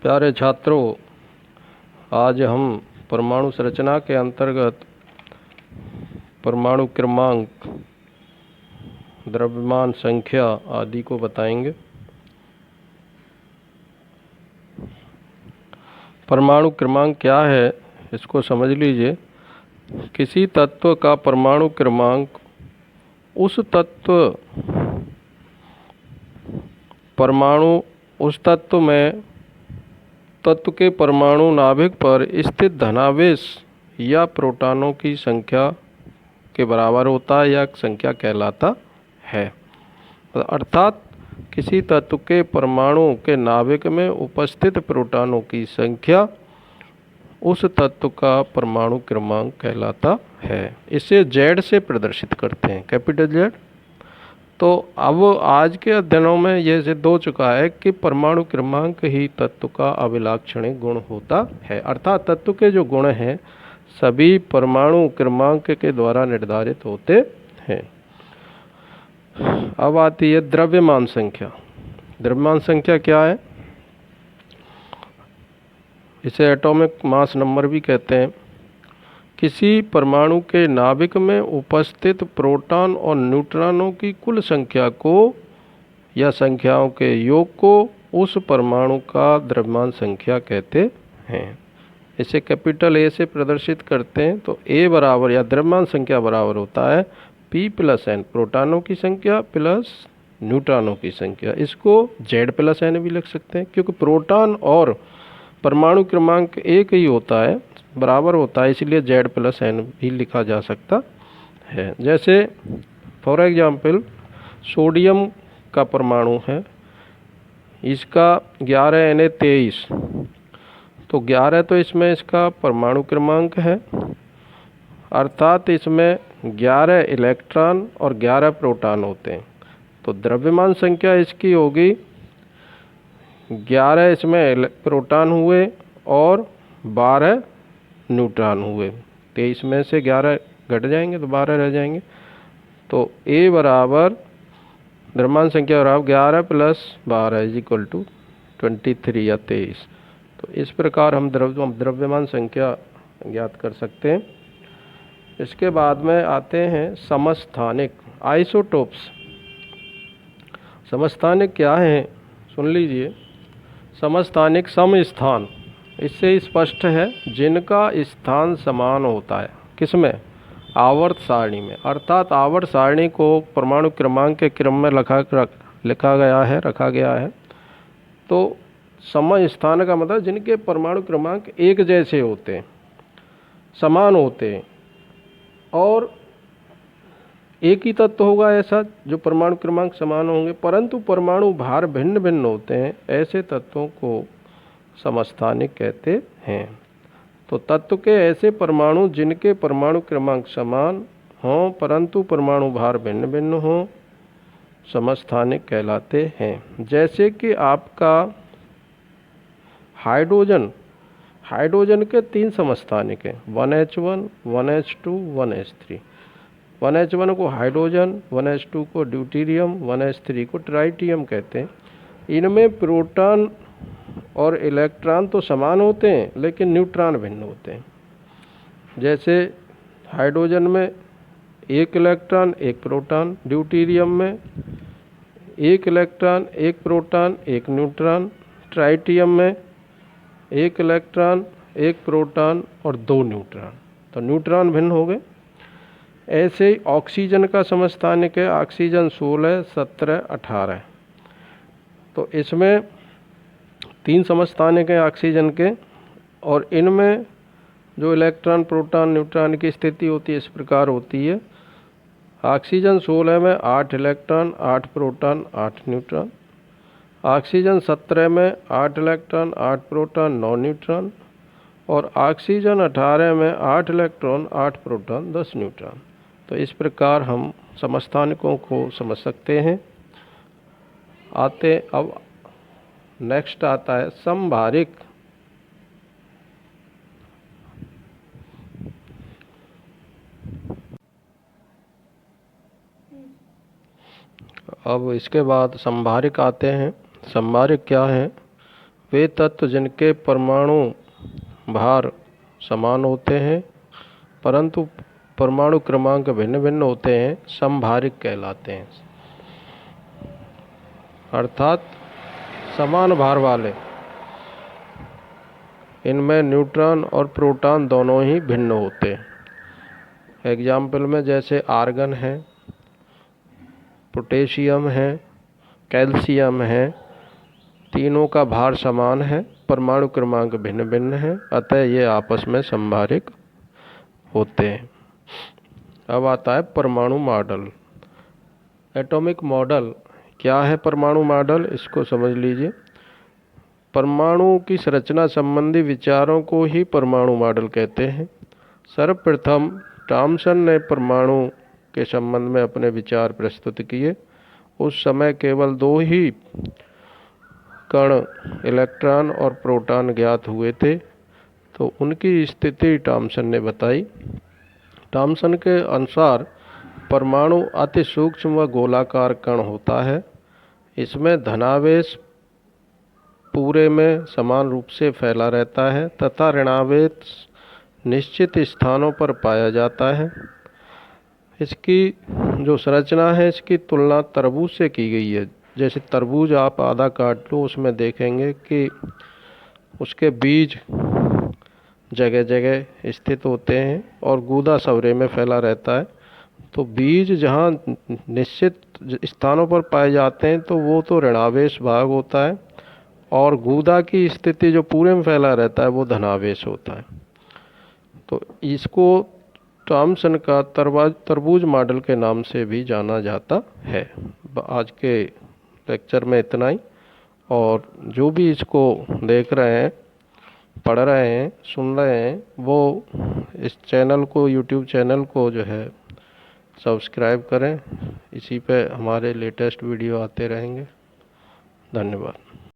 प्यारे छात्रों, आज हम परमाणु संरचना के अंतर्गत परमाणु क्रमांक, द्रव्यमान संख्या आदि को बताएंगे। परमाणु क्रमांक क्या है, इसको समझ लीजिए। किसी तत्व का परमाणु क्रमांक उस तत्व में तत्व के परमाणु नाभिक पर स्थित धनावेश या प्रोटॉनों की संख्या के बराबर होता है या संख्या कहलाता है। अर्थात किसी तत्व के परमाणु के नाभिक में उपस्थित प्रोटॉनों की संख्या उस तत्व का परमाणु क्रमांक कहलाता है। इसे Z से प्रदर्शित करते हैं, कैपिटल Z। तो अब आज के अध्ययनों में यह सिद्ध हो चुका है कि परमाणु क्रमांक ही तत्व का अभिलाक्षणिक गुण होता है। अर्थात तत्व के जो गुण हैं सभी परमाणु क्रमांक के द्वारा निर्धारित होते हैं। अब आती है द्रव्यमान संख्या। द्रव्यमान संख्या क्या है? इसे एटॉमिक मास नंबर भी कहते हैं। किसी परमाणु के नाभिक में उपस्थित प्रोटॉन और न्यूट्रॉनों की कुल संख्या को या संख्याओं के योग को उस परमाणु का द्रव्यमान संख्या कहते हैं। इसे कैपिटल A से प्रदर्शित करते हैं। तो A बराबर या द्रव्यमान संख्या बराबर होता है P प्लस N, प्रोटॉनों की संख्या प्लस न्यूट्रॉनों की संख्या। इसको Z प्लस N भी लिख सकते हैं, क्योंकि प्रोटॉन और परमाणु क्रमांक एक ही होता है, बराबर होता है, इसलिए Z प्लस N भी लिखा जा सकता है। जैसे फॉर एग्जाम्पल सोडियम का परमाणु है, इसका 11Na23। तो 11 तो इसमें इसका परमाणु क्रमांक है, अर्थात इसमें 11 इलेक्ट्रॉन और 11 प्रोटॉन होते हैं। तो द्रव्यमान संख्या इसकी होगी 11 इसमें प्रोटॉन हुए और 12 न्यूट्रॉन हुए। 23 में से 11 घट जाएंगे तो 12 रह जाएंगे। तो A बराबर द्रव्यमान संख्या बराबर 11 प्लस 12 इज इक्वल टू 23 या 23। तो इस प्रकार हम द्रव्यमान संख्या ज्ञात कर सकते हैं। इसके बाद में आते हैं समस्थानिक, आइसोटोप्स। समस्थानिक क्या है, सुन लीजिए। समस्थानिक समस्थान, इससे स्पष्ट है जिनका स्थान समान होता है। किसमें? आवर्त सारणी में। अर्थात आवर्त सारणी को परमाणु क्रमांक के क्रम में रखा गया है। तो समस्थान का मतलब जिनके परमाणु क्रमांक एक जैसे होते हैं, समान होते हैं, और एक ही तत्व होगा ऐसा जो परमाणु क्रमांक समान होंगे, परंतु परमाणु भार भिन्न भिन्न होते हैं, ऐसे तत्वों को समस्थानिक कहते हैं। तो तत्व के ऐसे परमाणु जिनके परमाणु क्रमांक समान हों परंतु परमाणु भार भिन्न भिन्न हों, समस्थानिक कहलाते हैं। जैसे कि आपका हाइड्रोजन के 3 समस्थानिक हैं, 1H1, 1H2, 1H3। 1H1 को हाइड्रोजन, 1H2 को ड्यूटेरियम, 1H3 को ट्राइटियम कहते हैं। इनमें प्रोटॉन और इलेक्ट्रॉन तो समान होते हैं लेकिन न्यूट्रॉन भिन्न होते हैं। जैसे हाइड्रोजन में 1 इलेक्ट्रॉन 1 प्रोटॉन, ड्यूटेरियम में 1 इलेक्ट्रॉन 1 प्रोटॉन 1 न्यूट्रॉन, ट्राइटियम में 1 इलेक्ट्रॉन 1 प्रोटॉन और 2 न्यूट्रॉन। तो न्यूट्रॉन भिन्न हो गए। ऐसे ही ऑक्सीजन का समस्थानिक है, ऑक्सीजन 16, 17, 18। तो इसमें 3 समस्थानिक हैं ऑक्सीजन के, और इनमें जो इलेक्ट्रॉन प्रोटॉन न्यूट्रॉन की स्थिति होती है इस प्रकार होती है। ऑक्सीजन 16 में 8 इलेक्ट्रॉन 8 प्रोटॉन 8 न्यूट्रॉन, ऑक्सीजन 17 में 8 इलेक्ट्रॉन 8 प्रोटॉन 9 न्यूट्रॉन, और ऑक्सीजन 18 में 8 इलेक्ट्रॉन 8 प्रोटॉन 10 न्यूट्रॉन। तो इस प्रकार हम समस्थानिकों को समझ सकते हैं। अब नेक्स्ट आता है समभारिक। अब इसके बाद संभारिक आते हैं। संभारिक क्या है? वे तत्व जिनके परमाणु भार समान होते हैं परंतु परमाणु क्रमांक भिन्न भिन्न होते हैं समभारिक कहलाते हैं। अर्थात समान भार वाले, इनमें न्यूट्रॉन और प्रोटॉन दोनों ही भिन्न होते हैं। एग्जाम्पल में जैसे आर्गन है, पोटेशियम है, कैल्शियम है, तीनों का भार समान है, परमाणु क्रमांक भिन्न भिन्न है, अतः ये आपस में समभारिक होते हैं। अब आता है परमाणु मॉडल। एटॉमिक मॉडल क्या है? परमाणु मॉडल इसको समझ लीजिए। परमाणु की संरचना संबंधी विचारों को ही परमाणु मॉडल कहते हैं। सर्वप्रथम थॉमसन ने परमाणु के संबंध में अपने विचार प्रस्तुत किए। उस समय केवल दो ही कण इलेक्ट्रॉन और प्रोटॉन ज्ञात हुए थे, तो उनकी स्थिति थॉमसन ने बताई। थॉमसन के अनुसार परमाणु अति सूक्ष्म व गोलाकार कण होता है। इसमें धनावेश पूरे में समान रूप से फैला रहता है तथा ऋणावेश निश्चित स्थानों पर पाया जाता है। इसकी जो संरचना है इसकी तुलना तरबूज से की गई है। जैसे तरबूज आप आधा काट लो, उसमें देखेंगे कि उसके बीज जगह जगह स्थित होते हैं और गूदा सवरे में फैला रहता है। तो बीज जहाँ निश्चित स्थानों पर पाए जाते हैं तो वो तो ऋणावेश भाग होता है, और गूदा की स्थिति जो पूरे में फैला रहता है वो धनावेश होता है। तो इसको थॉमसन का तरबूज मॉडल के नाम से भी जाना जाता है। आज के लेक्चर में इतना ही, और जो भी इसको देख रहे हैं, पढ़ रहे हैं, सुन रहे हैं, वो इस चैनल को, यूट्यूब चैनल को जो है सब्सक्राइब करें। इसी पे हमारे लेटेस्ट वीडियो आते रहेंगे। धन्यवाद।